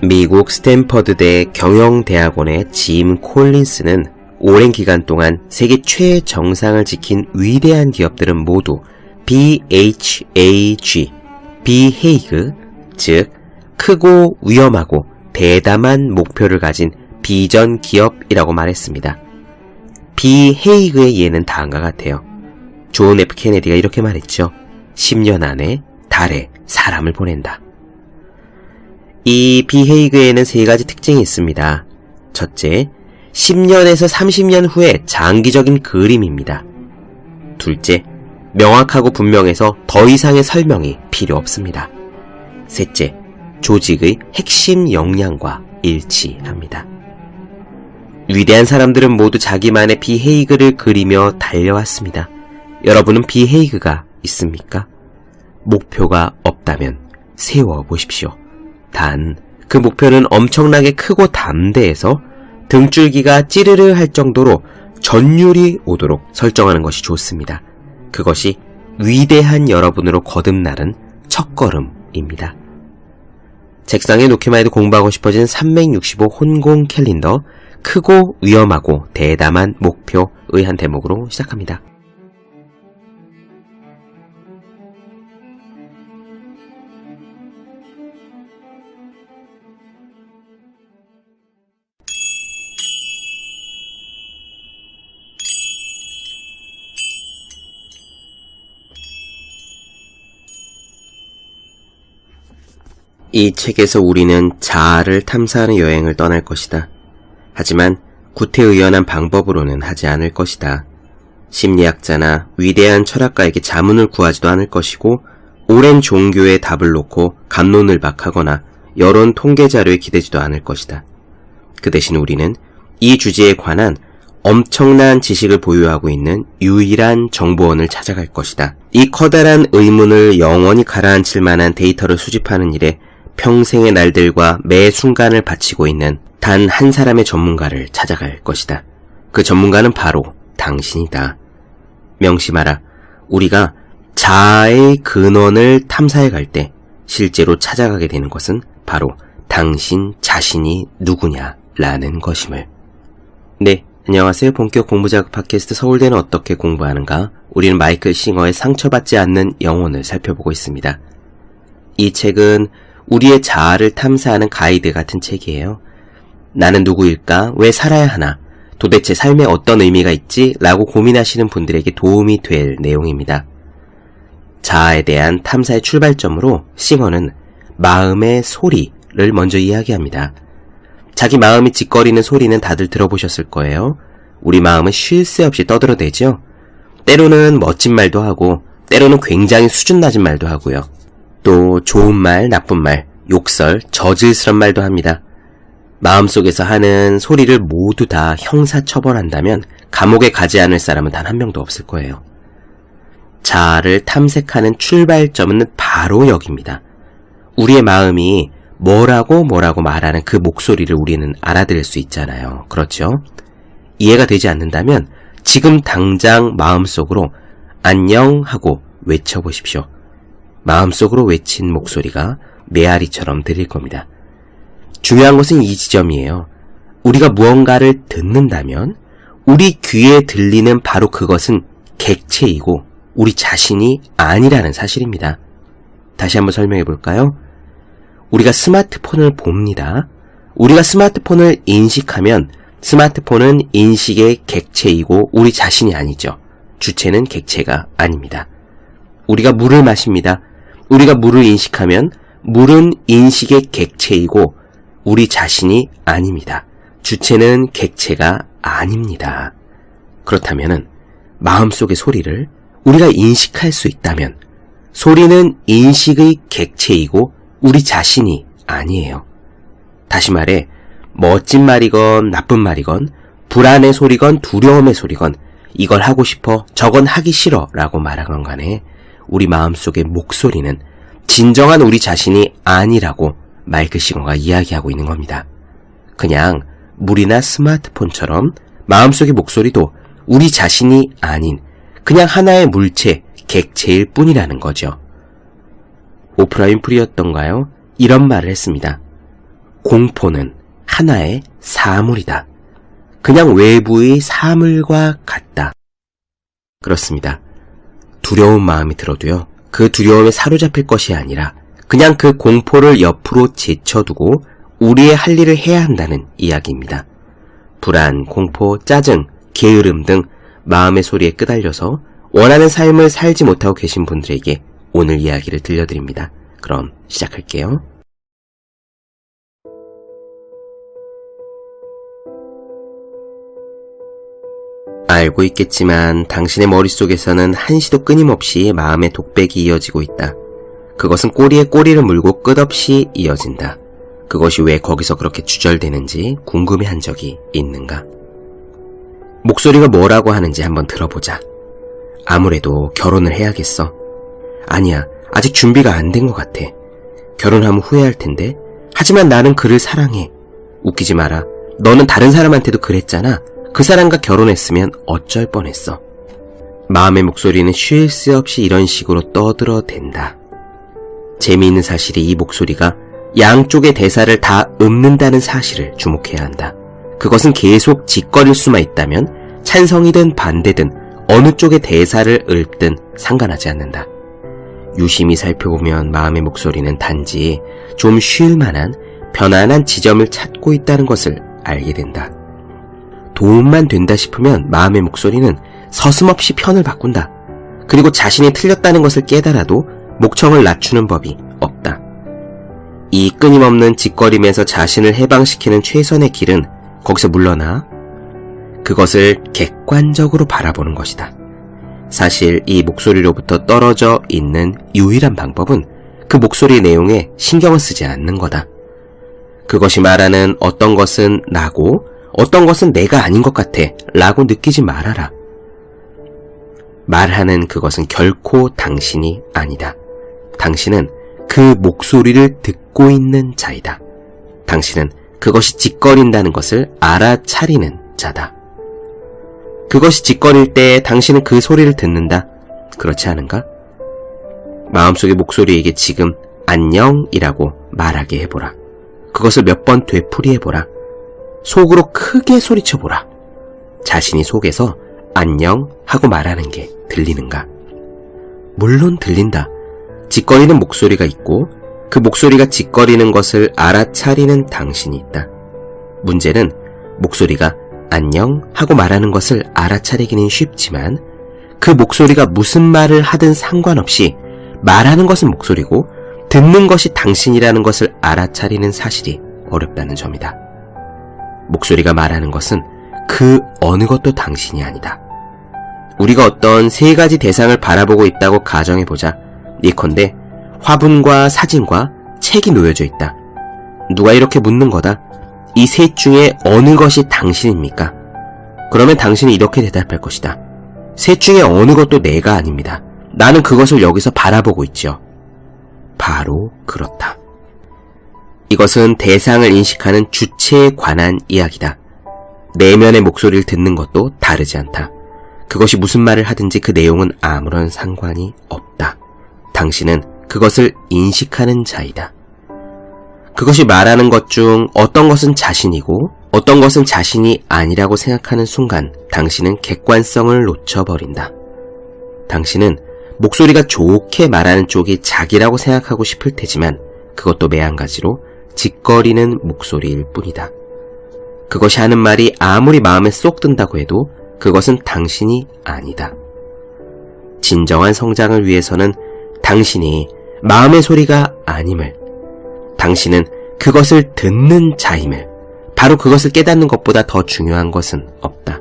미국 스탠퍼드대 경영대학원의 짐 콜린스는 오랜 기간 동안 세계 최정상을 지킨 위대한 기업들은 모두 BHAG, 비헤이그, 즉 크고 위험하고 대담한 목표를 가진 비전 기업이라고 말했습니다. 비헤이그의 예는 다음과 같아요. 존 F 케네디가 이렇게 말했죠. 10년 안에 달에 사람을 보낸다. 이 비헤이그에는 세 가지 특징이 있습니다. 첫째, 10년에서 30년 후에 장기적인 그림입니다. 둘째, 명확하고 분명해서 더 이상의 설명이 필요 없습니다. 셋째, 조직의 핵심 역량과 일치합니다. 위대한 사람들은 모두 자기만의 비헤이그를 그리며 달려왔습니다. 여러분은 비헤이그가 있습니까? 목표가 없다면 세워보십시오. 단, 그 목표는 엄청나게 크고 담대해서 등줄기가 찌르르 할 정도로 전율이 오도록 설정하는 것이 좋습니다. 그것이 위대한 여러분으로 거듭나는 첫걸음입니다. 책상에 놓기만 해도 공부하고 싶어진 365 혼공 캘린더, 크고 위험하고 대담한 목표의 한 대목으로 시작합니다. 이 책에서 우리는 자아를 탐사하는 여행을 떠날 것이다. 하지만 구태의연한 방법으로는 하지 않을 것이다. 심리학자나 위대한 철학가에게 자문을 구하지도 않을 것이고 오랜 종교의 답을 놓고 갑론을 박하거나 여론 통계 자료에 기대지도 않을 것이다. 그 대신 우리는 이 주제에 관한 엄청난 지식을 보유하고 있는 유일한 정보원을 찾아갈 것이다. 이 커다란 의문을 영원히 가라앉힐 만한 데이터를 수집하는 일에 평생의 날들과 매 순간을 바치고 있는 단 한 사람의 전문가를 찾아갈 것이다. 그 전문가는 바로 당신이다. 명심하라. 우리가 자아의 근원을 탐사해 갈 때 실제로 찾아가게 되는 것은 바로 당신 자신이 누구냐라는 것임을. 네, 안녕하세요. 본격 공부자극 팟캐스트 서울대는 어떻게 공부하는가? 우리는 마이클 싱어의 상처받지 않는 영혼을 살펴보고 있습니다. 이 책은 우리의 자아를 탐사하는 가이드 같은 책이에요. 나는 누구일까? 왜 살아야 하나? 도대체 삶에 어떤 의미가 있지? 라고 고민하시는 분들에게 도움이 될 내용입니다. 자아에 대한 탐사의 출발점으로 싱어는 마음의 소리를 먼저 이야기합니다. 자기 마음이 짓거리는 소리는 다들 들어보셨을 거예요. 우리 마음은 쉴 새 없이 떠들어대죠. 때로는 멋진 말도 하고 때로는 굉장히 수준 낮은 말도 하고요. 또 좋은 말, 나쁜 말, 욕설, 저질스런 말도 합니다. 마음속에서 하는 소리를 모두 다 형사처벌한다면 감옥에 가지 않을 사람은 단 한 명도 없을 거예요. 자아를 탐색하는 출발점은 바로 여기입니다. 우리의 마음이 뭐라고 말하는 그 목소리를 우리는 알아들을 수 있잖아요. 그렇죠? 이해가 되지 않는다면 지금 당장 마음속으로 안녕 하고 외쳐보십시오. 마음속으로 외친 목소리가 메아리처럼 들릴 겁니다. 중요한 것은 이 지점이에요. 우리가 무언가를 듣는다면 우리 귀에 들리는 바로 그것은 객체이고 우리 자신이 아니라는 사실입니다. 다시 한번 설명해 볼까요? 우리가 스마트폰을 봅니다. 우리가 스마트폰을 인식하면 스마트폰은 인식의 객체이고 우리 자신이 아니죠. 주체는 객체가 아닙니다. 우리가 물을 마십니다. 우리가 물을 인식하면 물은 인식의 객체이고 우리 자신이 아닙니다. 주체는 객체가 아닙니다. 그렇다면 마음속의 소리를 우리가 인식할 수 있다면 소리는 인식의 객체이고 우리 자신이 아니에요. 다시 말해 멋진 말이건 나쁜 말이건 불안의 소리건 두려움의 소리건 이걸 하고 싶어 저건 하기 싫어 라고 말하건 간에 우리 마음속의 목소리는 진정한 우리 자신이 아니라고 마이클 싱어가 이야기하고 있는 겁니다. 그냥 물이나 스마트폰처럼 마음속의 목소리도 우리 자신이 아닌 그냥 하나의 물체, 객체일 뿐이라는 거죠. 오프라 윈프리였던가요? 이런 말을 했습니다. 공포는 하나의 사물이다. 그냥 외부의 사물과 같다. 그렇습니다. 두려운 마음이 들어도요, 그 두려움에 사로잡힐 것이 아니라 그냥 그 공포를 옆으로 제쳐두고 우리의 할 일을 해야 한다는 이야기입니다. 불안, 공포, 짜증, 게으름 등 마음의 소리에 끄달려서 원하는 삶을 살지 못하고 계신 분들에게 오늘 이야기를 들려드립니다. 그럼 시작할게요. 알고 있겠지만 당신의 머릿속에서는 한시도 끊임없이 마음의 독백이 이어지고 있다. 그것은 꼬리에 꼬리를 물고 끝없이 이어진다. 그것이 왜 거기서 그렇게 주절되는지 궁금해한 적이 있는가? 목소리가 뭐라고 하는지 한번 들어보자. 아무래도 결혼을 해야겠어. 아니야, 아직 준비가 안 된 것 같아. 결혼하면 후회할 텐데. 하지만 나는 그를 사랑해. 웃기지 마라. 너는 다른 사람한테도 그랬잖아. 그 사람과 결혼했으면 어쩔 뻔했어. 마음의 목소리는 쉴 새 없이 이런 식으로 떠들어댄다. 재미있는 사실이 이 목소리가 양쪽의 대사를 다 읊는다는 사실을 주목해야 한다. 그것은 계속 짓거릴 수만 있다면 찬성이든 반대든 어느 쪽의 대사를 읊든 상관하지 않는다. 유심히 살펴보면 마음의 목소리는 단지 좀 쉴 만한 편안한 지점을 찾고 있다는 것을 알게 된다. 도움만 된다 싶으면 마음의 목소리는 서슴없이 편을 바꾼다. 그리고 자신이 틀렸다는 것을 깨달아도 목청을 낮추는 법이 없다. 이 끊임없는 짓거림에서 자신을 해방시키는 최선의 길은 거기서 물러나 그것을 객관적으로 바라보는 것이다. 사실 이 목소리로부터 떨어져 있는 유일한 방법은 그 목소리의 내용에 신경을 쓰지 않는 거다. 그것이 말하는 어떤 것은 나고 어떤 것은 내가 아닌 것 같아 라고 느끼지 말아라. 말하는 그것은 결코 당신이 아니다. 당신은 그 목소리를 듣고 있는 자이다. 당신은 그것이 짓거린다는 것을 알아차리는 자다. 그것이 짓거릴 때 당신은 그 소리를 듣는다. 그렇지 않은가? 마음속의 목소리에게 지금 안녕이라고 말하게 해보라. 그것을 몇 번 되풀이해보라. 속으로 크게 소리쳐보라. 자신이 속에서 안녕 하고 말하는 게 들리는가? 물론 들린다. 짓거리는 목소리가 있고 그 목소리가 짓거리는 것을 알아차리는 당신이 있다. 문제는 목소리가 안녕 하고 말하는 것을 알아차리기는 쉽지만 그 목소리가 무슨 말을 하든 상관없이 말하는 것은 목소리고 듣는 것이 당신이라는 것을 알아차리는 사실이 어렵다는 점이다. 목소리가 말하는 것은 그 어느 것도 당신이 아니다. 우리가 어떤 세 가지 대상을 바라보고 있다고 가정해보자. 예컨대 화분과 사진과 책이 놓여져 있다. 누가 이렇게 묻는 거다. 이 셋 중에 어느 것이 당신입니까? 그러면 당신은 이렇게 대답할 것이다. 셋 중에 어느 것도 내가 아닙니다. 나는 그것을 여기서 바라보고 있죠. 바로 그렇다. 이것은 대상을 인식하는 주체에 관한 이야기다. 내면의 목소리를 듣는 것도 다르지 않다. 그것이 무슨 말을 하든지 그 내용은 아무런 상관이 없다. 당신은 그것을 인식하는 자이다. 그것이 말하는 것 중 어떤 것은 자신이고 어떤 것은 자신이 아니라고 생각하는 순간 당신은 객관성을 놓쳐버린다. 당신은 목소리가 좋게 말하는 쪽이 자기라고 생각하고 싶을 테지만 그것도 매한가지로 짓거리는 목소리일 뿐이다. 그것이 하는 말이 아무리 마음에 쏙 든다고 해도 그것은 당신이 아니다. 진정한 성장을 위해서는 당신이 마음의 소리가 아님을, 당신은 그것을 듣는 자임을, 바로 그것을 깨닫는 것보다 더 중요한 것은 없다.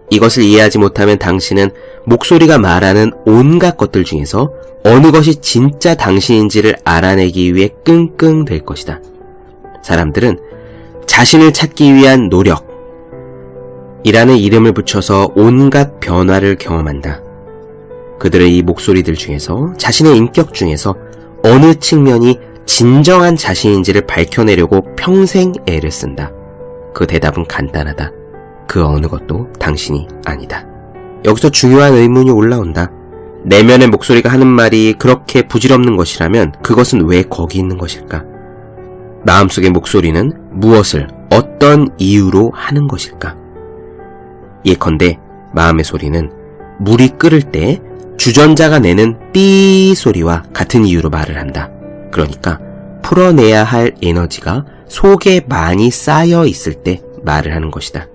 이것을 이해하지 못하면 당신은 목소리가 말하는 온갖 것들 중에서 어느 것이 진짜 당신인지를 알아내기 위해 끙끙댈 것이다. 사람들은 자신을 찾기 위한 노력이라는 이름을 붙여서 온갖 변화를 경험한다. 그들의 이 목소리들 중에서 자신의 인격 중에서 어느 측면이 진정한 자신인지를 밝혀내려고 평생 애를 쓴다. 그 대답은 간단하다. 그 어느 것도 당신이 아니다. 여기서 중요한 의문이 올라온다. 내면의 목소리가 하는 말이 그렇게 부질없는 것이라면 그것은 왜 거기 있는 것일까? 마음속의 목소리는 무엇을 어떤 이유로 하는 것일까? 예컨대 마음의 소리는 물이 끓을 때 주전자가 내는 삐 소리와 같은 이유로 말을 한다. 그러니까 풀어내야 할 에너지가 속에 많이 쌓여 있을 때 말을 하는 것이다.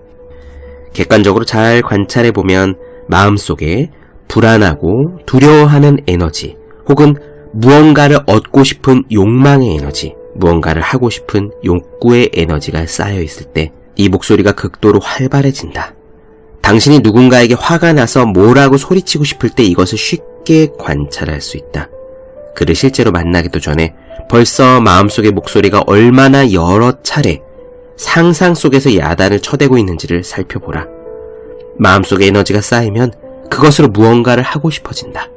객관적으로 잘 관찰해보면 마음속에 불안하고 두려워하는 에너지 혹은 무언가를 얻고 싶은 욕망의 에너지, 무언가를 하고 싶은 욕구의 에너지가 쌓여 있을 때 이 목소리가 극도로 활발해진다. 당신이 누군가에게 화가 나서 뭐라고 소리치고 싶을 때 이것을 쉽게 관찰할 수 있다. 그를 실제로 만나기도 전에 벌써 마음속의 목소리가 얼마나 여러 차례 상상 속에서 야단을 쳐대고 있는지를 살펴보라. 마음속의 에너지가 쌓이면 그것으로 무언가를 하고 싶어진다.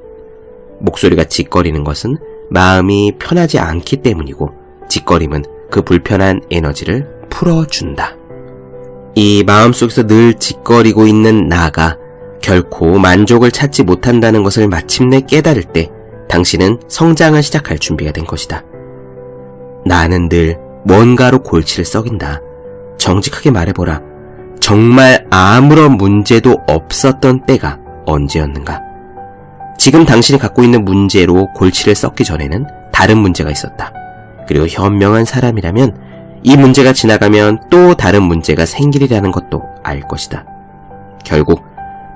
목소리가 짓거리는 것은 마음이 편하지 않기 때문이고 짓거림은 그 불편한 에너지를 풀어준다. 이 마음속에서 늘 짓거리고 있는 나가 결코 만족을 찾지 못한다는 것을 마침내 깨달을 때 당신은 성장을 시작할 준비가 된 것이다. 나는 늘 뭔가로 골치를 썩인다. 정직하게 말해보라. 정말 아무런 문제도 없었던 때가 언제였는가? 지금 당신이 갖고 있는 문제로 골치를 썩기 전에는 다른 문제가 있었다. 그리고 현명한 사람이라면 이 문제가 지나가면 또 다른 문제가 생기리라는 것도 알 것이다. 결국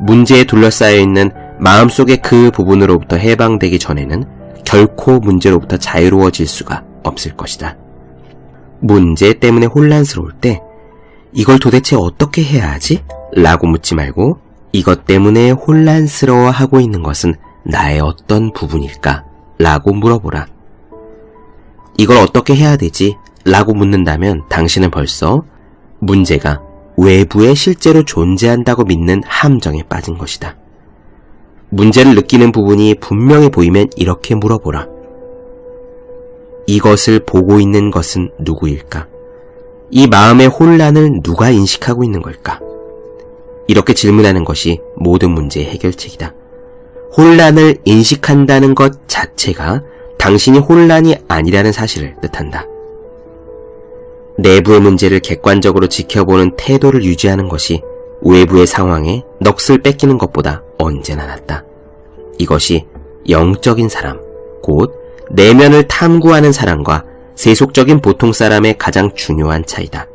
문제에 둘러싸여 있는 마음속의 그 부분으로부터 해방되기 전에는 결코 문제로부터 자유로워질 수가 없을 것이다. 문제 때문에 혼란스러울 때 이걸 도대체 어떻게 해야 하지? 라고 묻지 말고 이것 때문에 혼란스러워하고 있는 것은 나의 어떤 부분일까? 라고 물어보라. 이걸 어떻게 해야 되지? 라고 묻는다면 당신은 벌써 문제가 외부에 실제로 존재한다고 믿는 함정에 빠진 것이다. 문제를 느끼는 부분이 분명히 보이면 이렇게 물어보라. 이것을 보고 있는 것은 누구일까? 이 마음의 혼란을 누가 인식하고 있는 걸까? 이렇게 질문하는 것이 모든 문제의 해결책이다. 혼란을 인식한다는 것 자체가 당신이 혼란이 아니라는 사실을 뜻한다. 내부의 문제를 객관적으로 지켜보는 태도를 유지하는 것이 외부의 상황에 넋을 뺏기는 것보다 언제나 낫다. 이것이 영적인 사람, 곧 내면을 탐구하는 사람과 세속적인 보통 사람의 가장 중요한 차이다.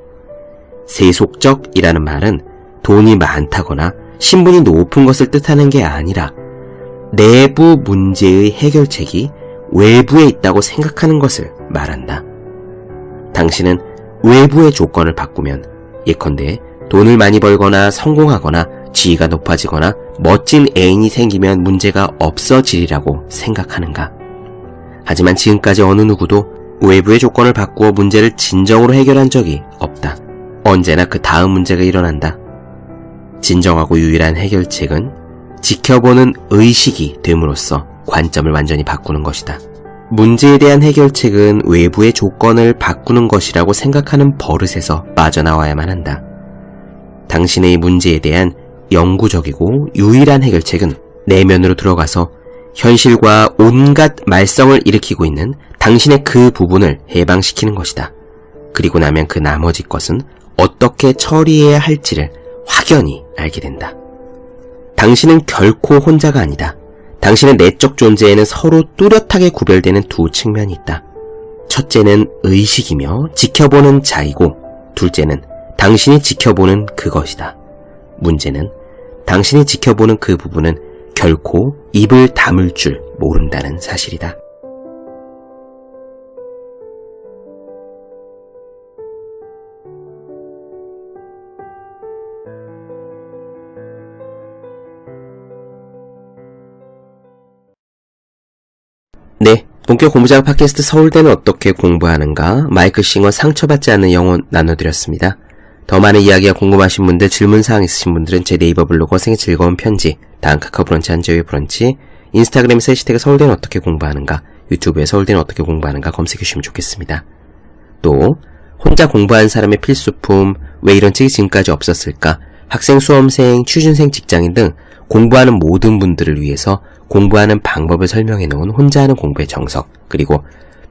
세속적이라는 말은 돈이 많다거나 신분이 높은 것을 뜻하는 게 아니라 내부 문제의 해결책이 외부에 있다고 생각하는 것을 말한다. 당신은 외부의 조건을 바꾸면 예컨대 돈을 많이 벌거나 성공하거나 지위가 높아지거나 멋진 애인이 생기면 문제가 없어지리라고 생각하는가? 하지만 지금까지 어느 누구도 외부의 조건을 바꾸어 문제를 진정으로 해결한 적이 없다. 언제나 그 다음 문제가 일어난다. 진정하고 유일한 해결책은 지켜보는 의식이 됨으로써 관점을 완전히 바꾸는 것이다. 문제에 대한 해결책은 외부의 조건을 바꾸는 것이라고 생각하는 버릇에서 빠져나와야만 한다. 당신의 문제에 대한 영구적이고 유일한 해결책은 내면으로 들어가서 현실과 온갖 말썽을 일으키고 있는 당신의 그 부분을 해방시키는 것이다. 그리고 나면 그 나머지 것은 어떻게 처리해야 할지를 확연히 알게 된다. 당신은 결코 혼자가 아니다. 당신의 내적 존재에는 서로 뚜렷하게 구별되는 두 측면이 있다. 첫째는 의식이며 지켜보는 자이고 둘째는 당신이 지켜보는 그것이다. 문제는 당신이 지켜보는 그 부분은 결코 입을 다물 줄 모른다는 사실이다. 네, 본격 공부작업 팟캐스트 서울대는 어떻게 공부하는가? 마이클 싱어 상처받지 않는 영혼 나눠드렸습니다. 더 많은 이야기가 궁금하신 분들, 질문사항 있으신 분들은 제 네이버 블로그 생의 즐거운 편지, 다음 카카오 브런치 한재우의 브런치, 인스타그램에서 해시태그 서울대는 어떻게 공부하는가, 유튜브에 서울대는 어떻게 공부하는가 검색해주시면 좋겠습니다. 또 혼자 공부하는 사람의 필수품, 왜 이런 책이 지금까지 없었을까, 학생, 수험생, 취준생, 직장인 등 공부하는 모든 분들을 위해서 공부하는 방법을 설명해놓은 혼자 하는 공부의 정석, 그리고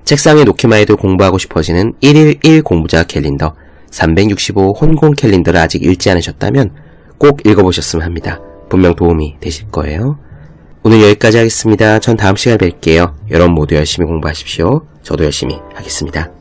책상에 놓기만 해도 공부하고 싶어지는 111 공부자 캘린더 365 혼공 캘린더를 아직 읽지 않으셨다면 꼭 읽어보셨으면 합니다. 분명 도움이 되실 거예요. 오늘 여기까지 하겠습니다. 전 다음 시간에 뵐게요. 여러분 모두 열심히 공부하십시오. 저도 열심히 하겠습니다.